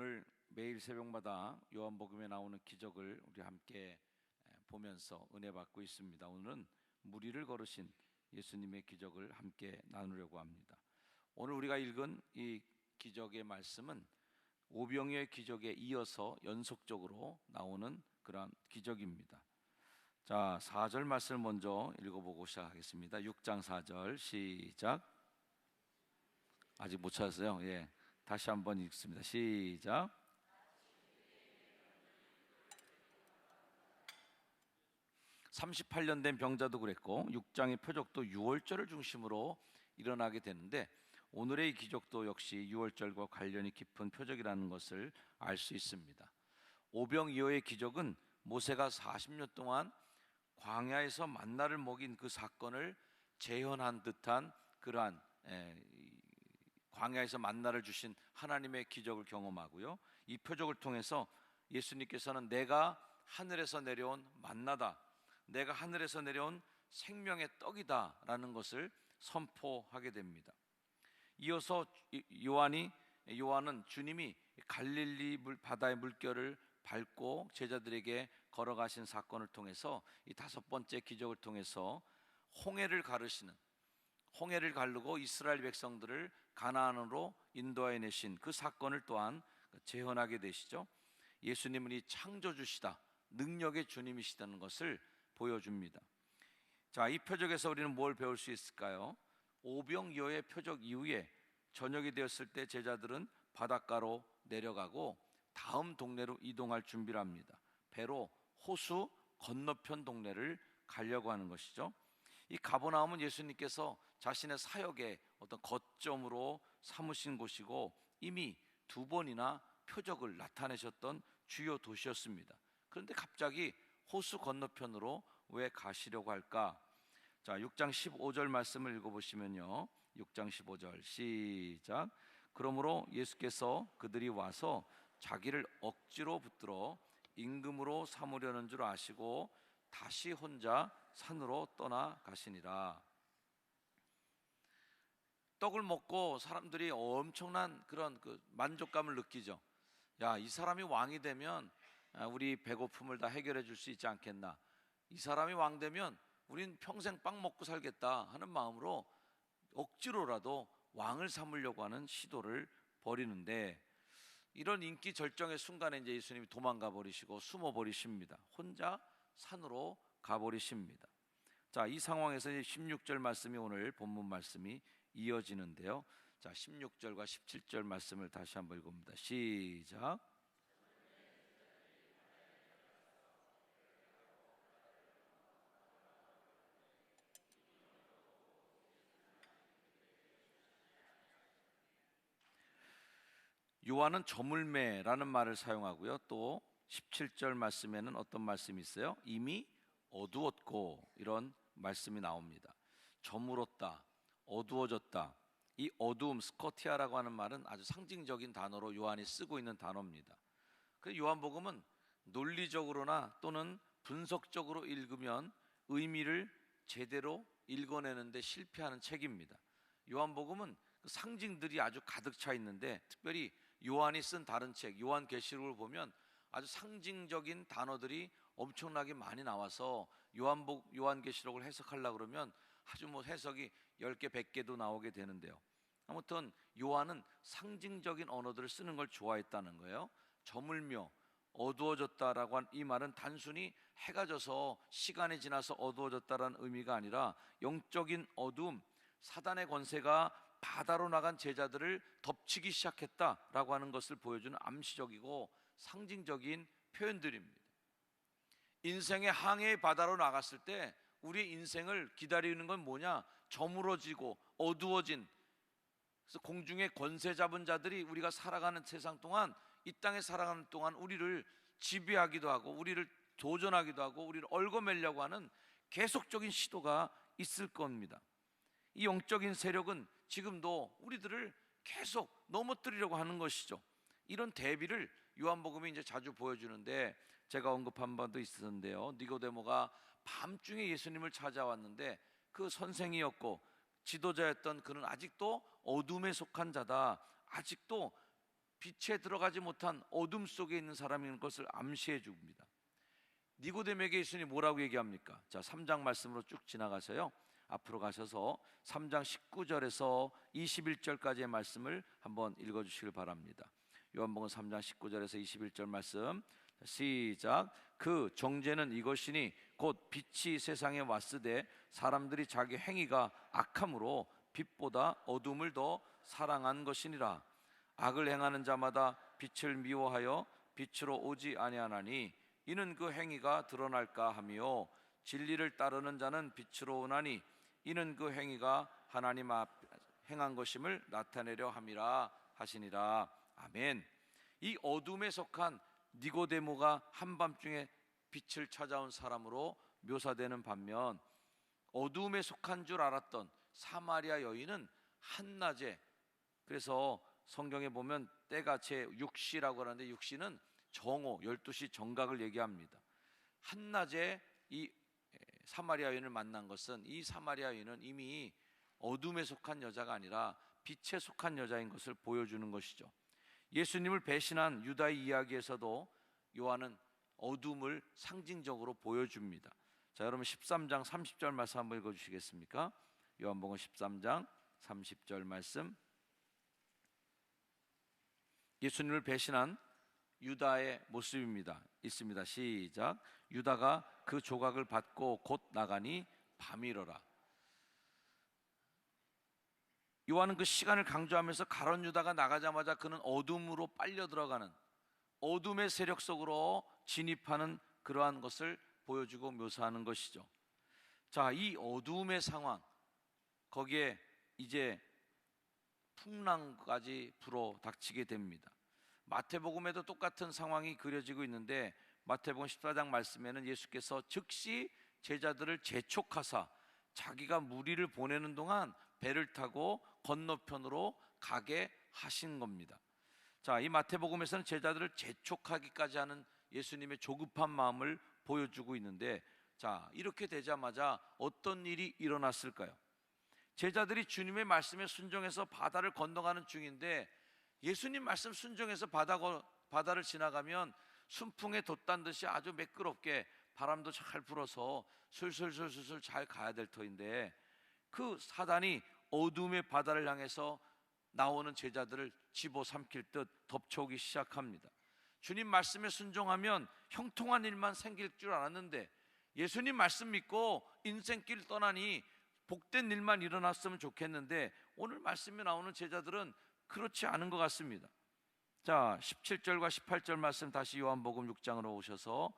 오늘 매일 새벽마다 요한복음에 나오는 기적을 우리 함께 보면서 은혜 받고 있습니다. 오늘은 무리를 걸으신 예수님의 기적을 함께 나누려고 합니다. 오늘 우리가 읽은 이 기적의 말씀은 오병이어의 기적에 이어서 연속적으로 나오는 그런 기적입니다. 자, 4절 말씀을 먼저 읽어보고 시작하겠습니다. 6장 4절 시작. 아직 못 찾았어요? 예, 다시 한번 읽습니다. 시작. 38년 된 병자도 그랬고 6장의 표적도 유월절을 중심으로 일어나게 되는데 오늘의 기적도 역시 유월절과 관련이 깊은 표적이라는 것을 알 수 있습니다. 오병이어의 기적은 모세가 40년 동안 광야에서 만나를 먹인 그 사건을 재현한 듯한 그러한 광야에서 만나를 주신 하나님의 기적을 경험하고요, 이 표적을 통해서 예수님께서는 내가 하늘에서 내려온 만나다, 내가 하늘에서 내려온 생명의 떡이다 라는 것을 선포하게 됩니다. 이어서 요한은 주님이 갈릴리 바다의 물결을 밟고 제자들에게 걸어가신 사건을 통해서 이 다섯 번째 기적을 통해서 홍해를 가르고 이스라엘 백성들을 가나안으로 인도해 내신 그 사건을 또한 재현하게 되시죠. 예수님은 이 창조주시다, 능력의 주님이시다는 것을 보여줍니다. 자, 이 표적에서 우리는 뭘 배울 수 있을까요? 오병이어의 표적 이후에 저녁이 되었을 때 제자들은 바닷가로 내려가고 다음 동네로 이동할 준비를 합니다. 배로 호수 건너편 동네를 가려고 하는 것이죠. 이 가버나움은 예수님께서 자신의 사역의 어떤 거점으로 삼으신 곳이고 이미 두 번이나 표적을 나타내셨던 주요 도시였습니다. 그런데 갑자기 호수 건너편으로 왜 가시려고 할까? 자, 6장 15절 말씀을 읽어보시면요, 6장 15절 시작. 그러므로 예수께서 그들이 와서 자기를 억지로 붙들어 임금으로 삼으려는 줄 아시고 다시 혼자 산으로 떠나가시니라. 떡을 먹고 사람들이 엄청난 그런 만족감을 느끼죠. 야, 이 사람이 왕이 되면 우리 배고픔을 다 해결해 줄 수 있지 않겠나, 이 사람이 왕 되면 우린 평생 빵 먹고 살겠다 하는 마음으로 억지로라도 왕을 삼으려고 하는 시도를 벌이는데, 이런 인기 절정의 순간에 이제 예수님이 도망가 버리시고 숨어 버리십니다. 혼자 산으로 가버리십니다. 자, 이 상황에서 16절 말씀이 오늘 본문 말씀이 이어지는데요. 자, 16절과 17절 말씀을 다시 한번 읽어봅니다. 시작. 요한은 저물매라는 말을 사용하고요, 또 17절 말씀에는 어떤 말씀이 있어요? 이미 어두웠고, 이런 말씀이 나옵니다. 저물었다, 어두워졌다. 이 어두움, 스코티아라고 하는 말은 아주 상징적인 단어로 요한이 쓰고 있는 단어입니다. 그래서 요한복음은 논리적으로나 또는 분석적으로 읽으면 의미를 제대로 읽어내는데 실패하는 책입니다. 요한복음은 상징들이 아주 가득 차 있는데, 특별히 요한이 쓴 다른 책 요한계시록을 보면 아주 상징적인 단어들이 엄청나게 많이 나와서 요한계시록을 해석하려고 그러면 아주 해석이 10개, 100개도 나오게 되는데요. 아무튼 요한은 상징적인 언어들을 쓰는 걸 좋아했다는 거예요. 저물며 어두워졌다라고 한 이 말은 단순히 해가 져서 시간이 지나서 어두워졌다라는 의미가 아니라 영적인 어두움, 사단의 권세가 바다로 나간 제자들을 덮치기 시작했다라고 하는 것을 보여주는 암시적이고 상징적인 표현들입니다. 인생의 항해의 바다로 나갔을 때 우리의 인생을 기다리는 건 뭐냐? 저물어지고 어두워진, 그래서 공중의 권세 잡은 자들이 우리가 살아가는 세상 동안, 이 땅에 살아가는 동안 우리를 지배하기도 하고 우리를 도전하기도 하고 우리를 얽어매려고 하는 계속적인 시도가 있을 겁니다. 이 영적인 세력은 지금도 우리들을 계속 넘어뜨리려고 하는 것이죠. 이런 대비를 요한복음이 이제 자주 보여주는데, 제가 언급한 바도 있었는데요, 니고데모가 밤중에 예수님을 찾아왔는데 그 선생이었고 지도자였던 그는 아직도 어둠에 속한 자다, 아직도 빛에 들어가지 못한 어둠 속에 있는 사람인 것을 암시해 줍니다. 니고데모에게 예수님이 뭐라고 얘기합니까? 자, 3장 말씀으로 쭉 지나가서요, 앞으로 가셔서 3장 19절에서 21절까지의 말씀을 한번 읽어주시길 바랍니다. 요한복음 3장 19절에서 21절 말씀 시작. 그 정죄는 이것이니 곧 빛이 세상에 왔으되 사람들이 자기 행위가 악함으로 빛보다 어둠을 더 사랑한 것이니라. 악을 행하는 자마다 빛을 미워하여 빛으로 오지 아니하나니 이는 그 행위가 드러날까 하며 진리를 따르는 자는 빛으로 오나니 이는 그 행위가 하나님 앞 행한 것임을 나타내려 함이라 하시니라. 아멘. 이 어둠에 속한 니고데모가 한밤중에 빛을 찾아온 사람으로 묘사되는 반면, 어둠에 속한 줄 알았던 사마리아 여인은 한낮에, 그래서 성경에 보면 때가 제6시라고 하는데 6시는 정오 12시 정각을 얘기합니다. 한낮에 이 사마리아 여인을 만난 것은, 이 사마리아 여인은 이미 어둠에 속한 여자가 아니라 빛에 속한 여자인 것을 보여주는 것이죠. 예수님을 배신한 유다의 이야기에서도 요한은 어둠을 상징적으로 보여줍니다. 자, 여러분 13장 30절 말씀 한번 읽어주시겠습니까? 요한복음 13장 30절 말씀. 예수님을 배신한 유다의 모습입니다. 있습니다. 시작. 유다가 그 조각을 받고 곧 나가니 밤이러라. 요한은 그 시간을 강조하면서 가룟 유다가 나가자마자 그는 어둠으로 빨려 들어가는, 어둠의 세력 속으로 진입하는 그러한 것을 보여주고 묘사하는 것이죠. 자, 이 어둠의 상황, 거기에 이제 풍랑까지 불어 닥치게 됩니다. 마태복음에도 똑같은 상황이 그려지고 있는데, 마태복음 14장 말씀에는 예수께서 즉시 제자들을 재촉하사 자기가 무리를 보내는 동안 배를 타고 건너편으로 가게 하신 겁니다. 자, 이 마태복음에서는 제자들을 재촉하기까지 하는 예수님의 조급한 마음을 보여주고 있는데, 자, 이렇게 되자마자 어떤 일이 일어났을까요? 제자들이 주님의 말씀에 순종해서 바다를 건너가는 중인데, 예수님 말씀 순종해서 바다를 지나가면 순풍에 돛단 듯이 아주 매끄럽게 바람도 잘 불어서 술술술술 잘 가야 될 터인데, 그 사단이 어둠의 바다를 향해서 나오는 제자들을 집어삼킬 듯 덮쳐오기 시작합니다. 주님 말씀에 순종하면 형통한 일만 생길 줄 알았는데, 예수님 말씀 믿고 인생길 떠나니 복된 일만 일어났으면 좋겠는데, 오늘 말씀에 나오는 제자들은 그렇지 않은 것 같습니다. 자, 17절과 18절 말씀 다시 요한복음 6장으로 오셔서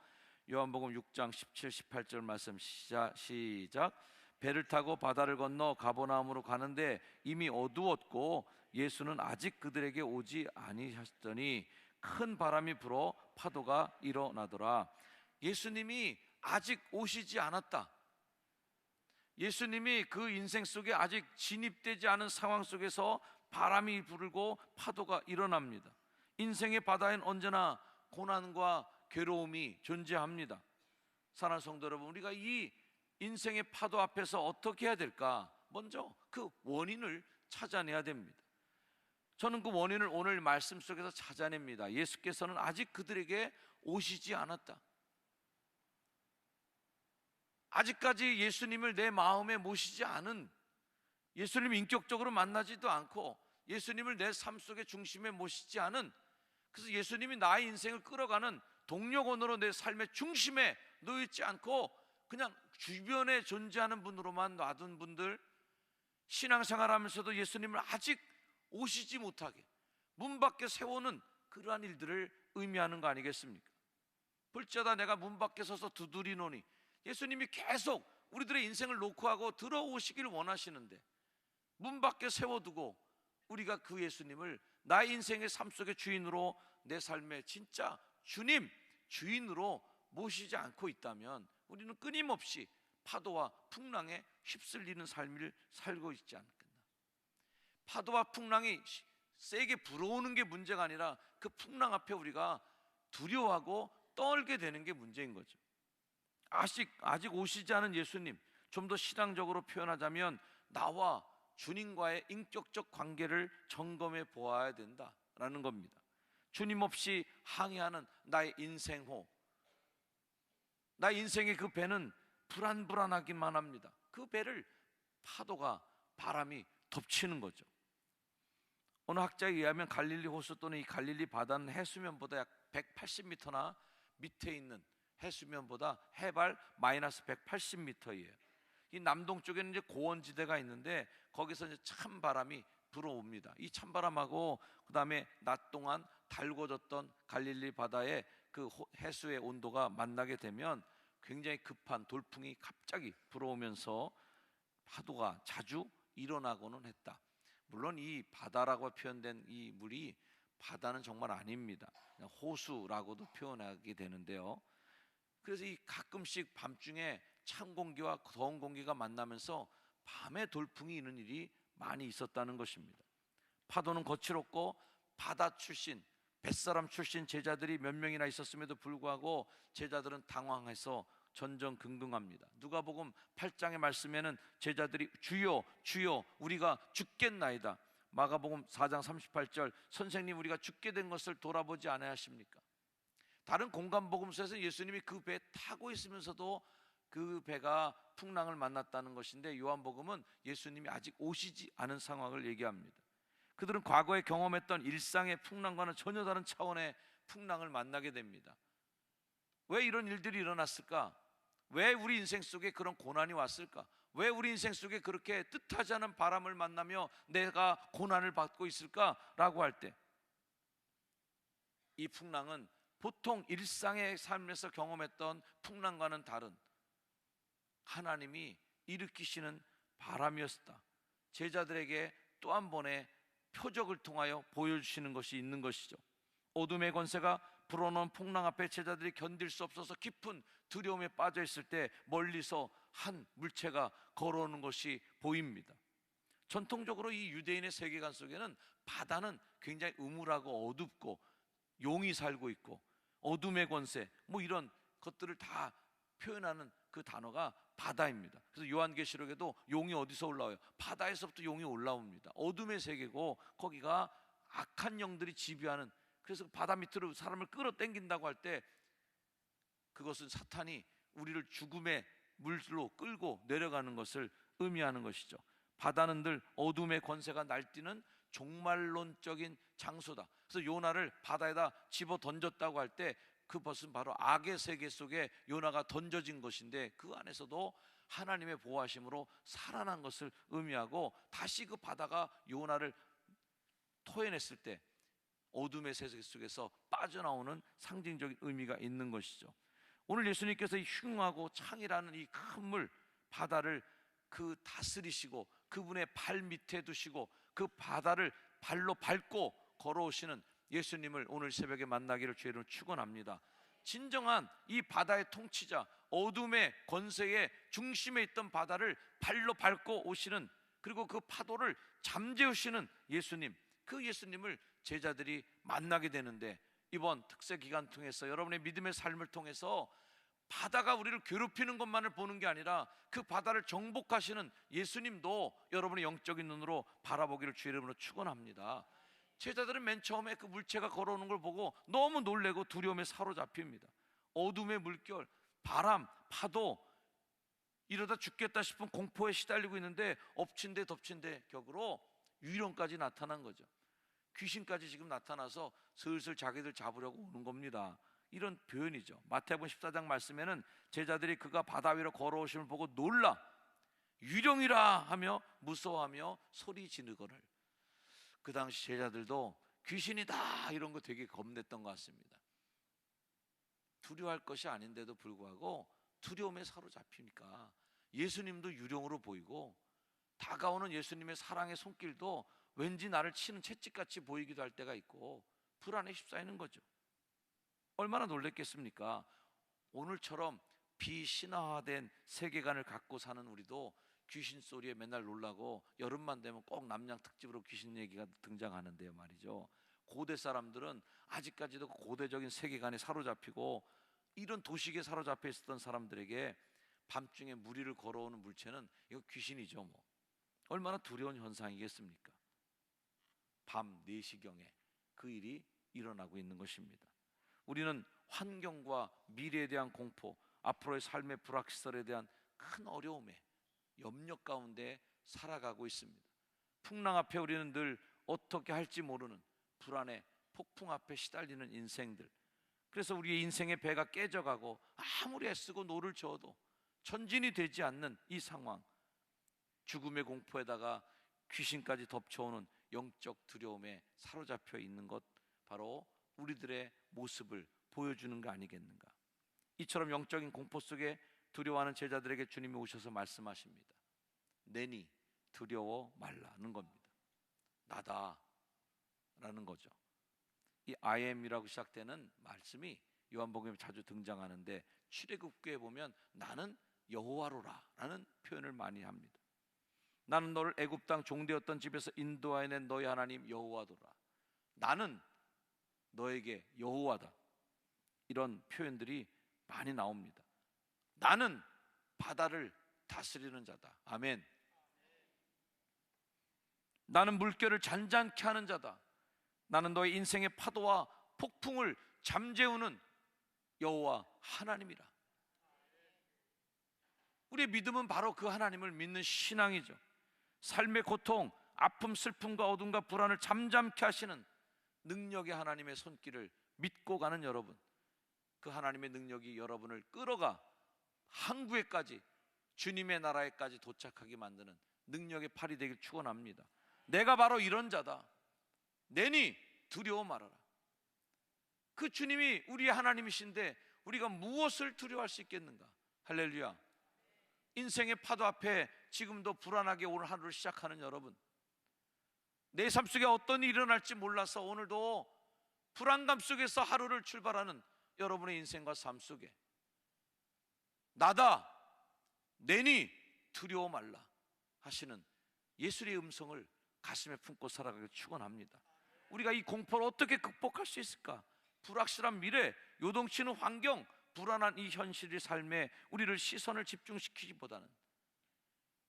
요한복음 6장 17, 18절 말씀 시작. 배를 타고 바다를 건너 가버나움으로 가는데 이미 어두웠고 예수는 아직 그들에게 오지 아니하셨더니 큰 바람이 불어 파도가 일어나더라. 예수님이 아직 오시지 않았다. 예수님이 그 인생 속에 아직 진입되지 않은 상황 속에서 바람이 불고 파도가 일어납니다. 인생의 바다엔 언제나 고난과 괴로움이 존재합니다. 사랑하는 성도 여러분, 우리가 이 인생의 파도 앞에서 어떻게 해야 될까? 먼저 그 원인을 찾아내야 됩니다. 저는 그 원인을 오늘 말씀 속에서 찾아냅니다. 예수께서는 아직 그들에게 오시지 않았다. 아직까지 예수님을 내 마음에 모시지 않은, 예수님 인격적으로 만나지도 않고 예수님을 내 삶 속의 중심에 모시지 않은, 그래서 예수님이 나의 인생을 끌어가는 동력원으로 내 삶의 중심에 놓여있지 않고 그냥 주변에 존재하는 분으로만 놔둔 분들, 신앙생활하면서도 예수님을 아직 오시지 못하게 문 밖에 세우는 그러한 일들을 의미하는 거 아니겠습니까? 볼지어다 내가 문 밖에 서서 두드리노니, 예수님이 계속 우리들의 인생을 놓고 하고 들어오시기를 원하시는데 문 밖에 세워두고 우리가 그 예수님을 나의 인생의 삶 속의 주인으로, 내 삶의 진짜 주님, 주인으로 모시지 않고 있다면 우리는 끊임없이 파도와 풍랑에 휩쓸리는 삶을 살고 있지 않겠나. 파도와 풍랑이 세게 불어오는 게 문제가 아니라 그 풍랑 앞에 우리가 두려워하고 떨게 되는 게 문제인 거죠. 아직 오시지 않은 예수님, 좀 더 신앙적으로 표현하자면 나와 주님과의 인격적 관계를 점검해 보아야 된다라는 겁니다. 주님 없이 항해하는 나의 인생호, 나의 인생의 그 배는 불안불안하기만 합니다. 그 배를 파도가, 바람이 덮치는 거죠. 어느 학자에 의하면 갈릴리 호수 또는 이 갈릴리 바다는 해수면보다 약 180m나 밑에 있는, 해수면보다 해발 마이너스 180m예요. 이 남동쪽에는 이제 고원지대가 있는데 거기서 이제 찬바람이 불어옵니다. 이 찬바람하고 그 다음에 낮 동안 달궈졌던 갈릴리 바다의 그 해수의 온도가 만나게 되면 굉장히 급한 돌풍이 갑자기 불어오면서 파도가 자주 일어나고는 했다. 물론 이 바다라고 표현된 이 물이 바다는 정말 아닙니다. 그냥 호수라고도 표현하게 되는데요. 그래서 이 가끔씩 밤중에 찬 공기와 더운 공기가 만나면서 밤에 돌풍이 있는 일이 많이 있었다는 것입니다. 파도는 거칠었고 바다 출신, 뱃사람 출신 제자들이 몇 명이나 있었음에도 불구하고 제자들은 당황해서 전전긍긍합니다. 누가복음 8장의 말씀에는 제자들이 주여 주여 우리가 죽겠나이다. 마가복음 4장 38절 선생님 우리가 죽게 된 것을 돌아보지 않아야하십니까? 다른 공간복음서에서 예수님이 그 배에 타고 있으면서도 그 배가 풍랑을 만났다는 것인데, 요한복음은 예수님이 아직 오시지 않은 상황을 얘기합니다. 그들은 과거에 경험했던 일상의 풍랑과는 전혀 다른 차원의 풍랑을 만나게 됩니다. 왜 이런 일들이 일어났을까? 왜 우리 인생 속에 그런 고난이 왔을까? 왜 우리 인생 속에 그렇게 뜻하지 않은 바람을 만나며 내가 고난을 받고 있을까라고 할 때, 이 풍랑은 보통 일상의 삶에서 경험했던 풍랑과는 다른 하나님이 일으키시는 바람이었다. 제자들에게 또 한 번의 표적을 통하여 보여주시는 것이 있는 것이죠. 어둠의 권세가 불어넣은 풍랑 앞에 제자들이 견딜 수 없어서 깊은 두려움에 빠져 있을 때 멀리서 한 물체가 걸어오는 것이 보입니다. 전통적으로 이 유대인의 세계관 속에는 바다는 굉장히 음울하고 어둡고 용이 살고 있고 어둠의 권세 뭐 이런 것들을 다 표현하는 그 단어가 바다입니다. 그래서 요한계시록에도 용이 어디서 올라와요? 바다에서부터 용이 올라옵니다. 어둠의 세계고 거기가 악한 영들이 지배하는, 그래서 바다 밑으로 사람을 끌어당긴다고 할 때 그것은 사탄이 우리를 죽음의 물로 끌고 내려가는 것을 의미하는 것이죠. 바다는 늘 어둠의 권세가 날뛰는 종말론적인 장소다. 그래서 요나를 바다에다 집어 던졌다고 할 때 그것은 바로 악의 세계 속에 요나가 던져진 것인데, 그 안에서도 하나님의 보호하심으로 살아난 것을 의미하고, 다시 그 바다가 요나를 토해냈을 때 어둠의 세계 속에서 빠져나오는 상징적인 의미가 있는 것이죠. 오늘 예수님께서 이 흉하고 창이라는 이 큰 물 바다를 그 다스리시고 그분의 발 밑에 두시고 그 바다를 발로 밟고 걸어오시는 예수님을 오늘 새벽에 만나기를 주의 이름으로 축원합니다. 진정한 이 바다의 통치자, 어둠의 권세의 중심에 있던 바다를 발로 밟고 오시는, 그리고 그 파도를 잠재우시는 예수님, 그 예수님을 제자들이 만나게 되는데, 이번 특세 기간 통해서 여러분의 믿음의 삶을 통해서 바다가 우리를 괴롭히는 것만을 보는 게 아니라 그 바다를 정복하시는 예수님도 여러분의 영적인 눈으로 바라보기를 주의 이름으로 축원합니다. 제자들은 맨 처음에 그 물체가 걸어오는 걸 보고 너무 놀래고 두려움에 사로잡힙니다. 어둠의 물결, 바람, 파도, 이러다 죽겠다 싶은 공포에 시달리고 있는데 엎친 데 덮친 데 격으로 유령까지 나타난 거죠. 귀신까지 지금 나타나서 슬슬 자기들 잡으려고 오는 겁니다. 이런 표현이죠. 마태복음 14장 말씀에는 제자들이 그가 바다 위로 걸어오심을 보고 놀라 유령이라 하며 무서워하며 소리 지르거늘. 그 당시 제자들도 귀신이다 이런 거 되게 겁냈던 것 같습니다. 두려워할 것이 아닌데도 불구하고 두려움에 사로잡히니까 예수님도 유령으로 보이고 다가오는 예수님의 사랑의 손길도 왠지 나를 치는 채찍같이 보이기도 할 때가 있고 불안에 휩싸이는 거죠. 얼마나 놀랬겠습니까? 오늘처럼 비신화된 세계관을 갖고 사는 우리도 귀신 소리에 맨날 놀라고 여름만 되면 꼭 남양 특집으로 귀신 얘기가 등장하는데요 말이죠. 고대 사람들은 아직까지도 고대적인 세계관에 사로잡히고 이런 도식에 사로잡혀 있었던 사람들에게 밤중에 물 위를 걸어오는 물체는 이거 귀신이죠. 뭐 얼마나 두려운 현상이겠습니까? 밤 4시경에 그 일이 일어나고 있는 것입니다. 우리는 환경과 미래에 대한 공포, 앞으로의 삶의 불확실성에 대한 큰 어려움에 염려 가운데 살아가고 있습니다. 풍랑 앞에 우리는 늘 어떻게 할지 모르는 불안에 폭풍 앞에 시달리는 인생들. 그래서 우리의 인생의 배가 깨져가고 아무리 애쓰고 노를 저어도 전진이 되지 않는 이 상황, 죽음의 공포에다가 귀신까지 덮쳐오는 영적 두려움에 사로잡혀 있는 것, 바로 우리들의 모습을 보여주는 거 아니겠는가? 이처럼 영적인 공포 속에 두려워하는 제자들에게 주님이 오셔서 말씀하십니다. 내니 두려워 말라는 겁니다. 나다 라는 거죠. 이 I am이라고 시작되는 말씀이 요한복음에 자주 등장하는데, 출애굽기에 보면 나는 여호와로라 라는 표현을 많이 합니다. 나는 너를 애굽 땅 종되었던 집에서 인도하여 낸 너희 하나님 여호와도라. 나는 너에게 여호와다. 이런 표현들이 많이 나옵니다. 나는 바다를 다스리는 자다. 아멘. 나는 물결을 잔잔케 하는 자다. 나는 너의 인생의 파도와 폭풍을 잠재우는 여호와 하나님이라. 우리의 믿음은 바로 그 하나님을 믿는 신앙이죠. 삶의 고통, 아픔, 슬픔과 어둠과 불안을 잠잠케 하시는 능력의 하나님의 손길을 믿고 가는 여러분, 그 하나님의 능력이 여러분을 끌어가 항구에까지, 주님의 나라에까지 도착하게 만드는 능력의 팔이 되길 축원합니다. 내가 바로 이런 자다. 내니 두려워 말아라. 그 주님이 우리의 하나님이신데 우리가 무엇을 두려워할 수 있겠는가? 할렐루야. 인생의 파도 앞에 지금도 불안하게 오늘 하루를 시작하는 여러분, 내 삶 속에 어떤 일이 일어날지 몰라서 오늘도 불안감 속에서 하루를 출발하는 여러분의 인생과 삶 속에 나다, 내니 두려워 말라 하시는 예수의 음성을 가슴에 품고 살아가길 축원합니다. 우리가 이 공포를 어떻게 극복할 수 있을까? 불확실한 미래, 요동치는 환경, 불안한 이 현실의 삶에 우리를 시선을 집중시키기보다는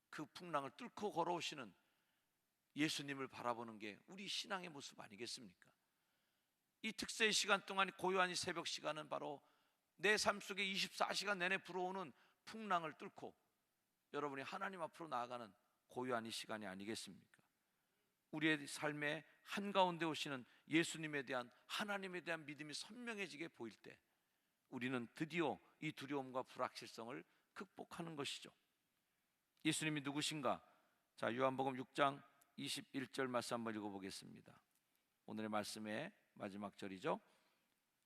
그 풍랑을 뚫고 걸어오시는 예수님을 바라보는 게 우리 신앙의 모습 아니겠습니까? 이 특세의 시간 동안, 고요한 이 새벽 시간은 바로 내 삶 속에 24시간 내내 불어오는 풍랑을 뚫고 여러분이 하나님 앞으로 나아가는 고요한 이 시간이 아니겠습니까? 우리의 삶의 한가운데 오시는 예수님에 대한, 하나님에 대한 믿음이 선명해지게 보일 때 우리는 드디어 이 두려움과 불확실성을 극복하는 것이죠. 예수님이 누구신가? 자, 요한복음 6장 21절 말씀 한번 읽어보겠습니다. 오늘의 말씀의 마지막 절이죠.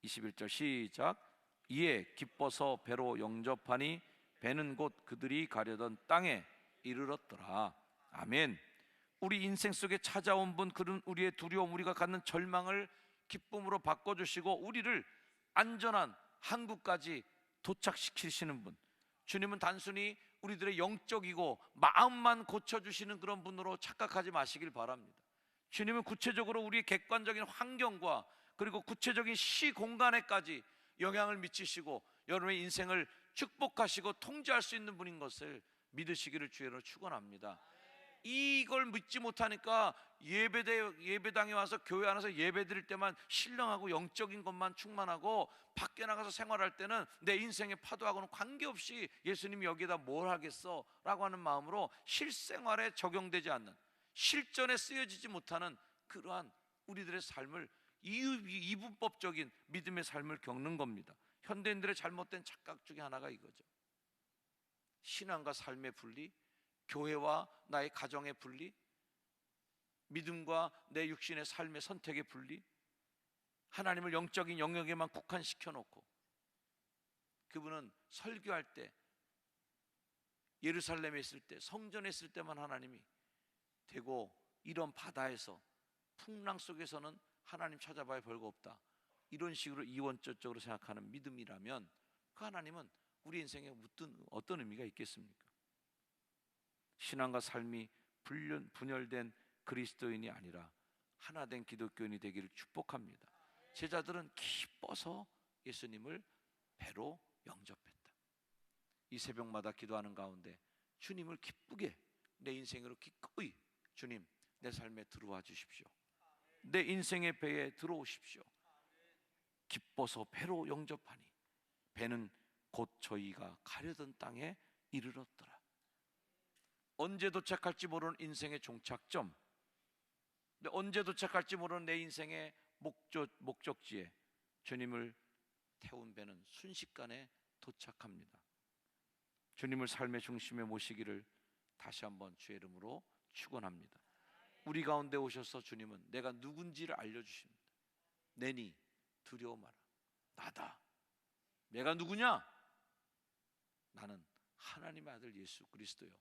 21절 시작. 이에 기뻐서 배로 영접하니 배는 곧 그들이 가려던 땅에 이르렀더라. 아멘. 우리 인생 속에 찾아온 분, 그런 우리의 두려움, 우리가 갖는 절망을 기쁨으로 바꿔주시고 우리를 안전한 항구까지 도착시키시는 분, 주님은 단순히 우리들의 영적이고 마음만 고쳐주시는 그런 분으로 착각하지 마시길 바랍니다. 주님은 구체적으로 우리의 객관적인 환경과 그리고 구체적인 시공간에까지 영향을 미치시고 여러분의 인생을 축복하시고 통제할 수 있는 분인 것을 믿으시기를 주의로 축원합니다. 이걸 믿지 못하니까 예배당에 와서 교회 안에서 예배 드릴 때만 신령하고 영적인 것만 충만하고 밖에 나가서 생활할 때는 내 인생의 파도하고는 관계없이 예수님이 여기에다 뭘 하겠어 라고 하는 마음으로 실생활에 적용되지 않는, 실전에 쓰여지지 못하는 그러한 우리들의 삶을 이분법적인 믿음의 삶을 겪는 겁니다. 현대인들의 잘못된 착각 중에 하나가 이거죠. 신앙과 삶의 분리, 교회와 나의 가정의 분리, 믿음과 내 육신의 삶의 선택의 분리, 하나님을 영적인 영역에만 국한시켜 놓고 그분은 설교할 때, 예루살렘에 있을 때, 성전에 있을 때만 하나님이 되고, 이런 바다에서 풍랑 속에서는 하나님 찾아봐야 별거 없다, 이런 식으로 이원적으로 생각하는 믿음이라면 그 하나님은 우리 인생에 어떤 의미가 있겠습니까? 신앙과 삶이 분열된 그리스도인이 아니라 하나된 기독교인이 되기를 축복합니다. 제자들은 기뻐서 예수님을 배로 영접했다. 이 새벽마다 기도하는 가운데 주님을 기쁘게 내 인생으로 기꺼이, 주님 내 삶에 들어와 주십시오. 내 인생의 배에 들어오십시오. 기뻐서 배로 영접하니 배는 곧 저희가 가려던 땅에 이르렀더라. 언제 도착할지 모르는 인생의 종착점, 근데 언제 도착할지 모르는 내 인생의 목적지에 주님을 태운 배는 순식간에 도착합니다. 주님을 삶의 중심에 모시기를 다시 한번 주의 이름으로 축원합니다. 우리 가운데 오셔서 주님은 내가 누군지를 알려주십니다. 내니 두려워 마라. 나다. 내가 누구냐? 나는 하나님의 아들 예수 그리스도요,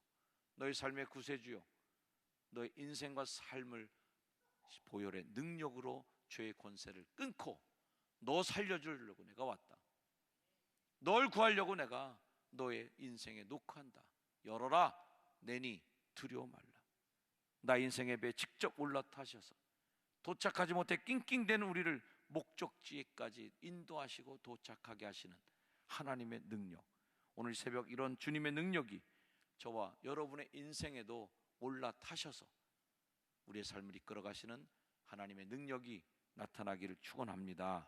너의 삶의 구세주요, 너의 인생과 삶을 보혈의 능력으로 죄의 권세를 끊고 너 살려주려고 내가 왔다. 널 구하려고 내가 너의 인생에 녹화한다. 열어라. 내니 두려워 말라. 나 인생의 배에 직접 올라타셔서 도착하지 못해 낑낑대는 우리를 목적지에까지 인도하시고 도착하게 하시는 하나님의 능력, 오늘 새벽 이런 주님의 능력이 저와 여러분의 인생에도 올라타셔서 우리의 삶을 이끌어 가시는 하나님의 능력이 나타나기를 축원합니다.